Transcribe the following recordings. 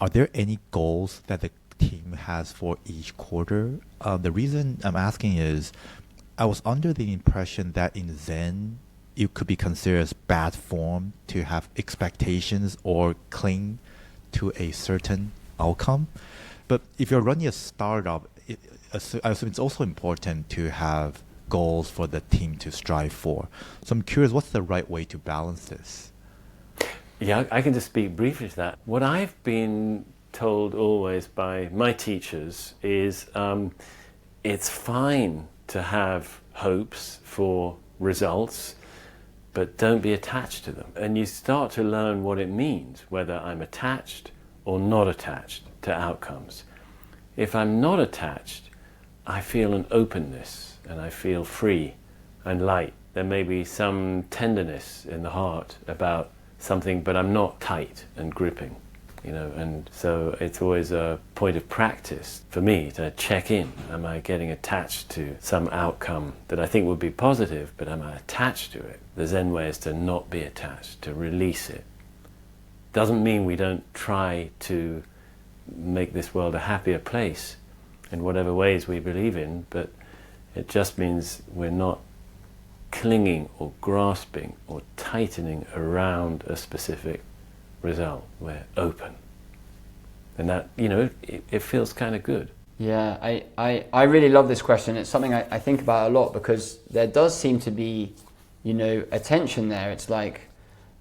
Are there any goals that the team has for each quarter? The reason I'm asking is I was under the impression that in Zen, it could be considered as bad form to have expectations or cling to a certain outcome. But if you're running a startup, I assume it's also important to have goals for the team to strive for. So I'm curious, what's the right way to balance this? Yeah, I can just speak briefly to that. What I've been told always by my teachers is it's fine to have hopes for results, but don't be attached to them. And you start to learn what it means, whether I'm attached or not attached to outcomes. If I'm not attached, I feel an openness and I feel free and light. There may be some tenderness in the heart about something, but I'm not tight and gripping, and so it's always a point of practice for me to check in. Am I getting attached to some outcome that I think would be positive, but am I attached to it? The Zen way is to not be attached, to release it. Doesn't mean we don't try to make this world a happier place in whatever ways we believe in, but it just means we're not clinging or grasping or tightening around a specific result. We're open. And that, it feels kind of good. Yeah, I really love this question. It's something I think about a lot because there does seem to be, a tension there. It's like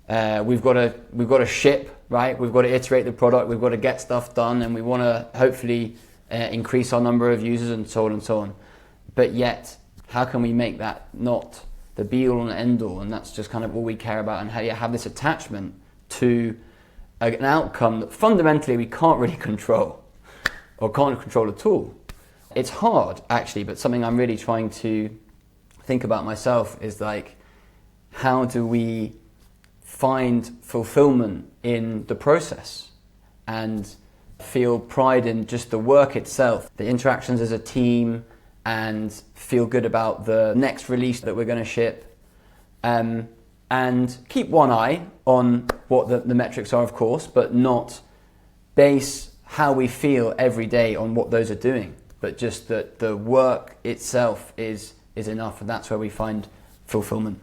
we've got to ship, right? We've got to iterate the product. We've got to get stuff done, and we want to hopefully increase our number of users and so on and so on. But yet, how can we make that not the be-all and end-all, and that's just kind of all we care about, and how you have this attachment to an outcome that fundamentally we can't really control, or can't control at all. It's hard, actually, but something I'm really trying to think about myself is like, how do we find fulfillment in the process and feel pride in just the work itself, the interactions as a team, and feel good about the next release that we're going to ship, and keep one eye on what the metrics are, of course, but not base how we feel every day on what those are doing, but just that the work itself is enough, and that's where we find fulfillment.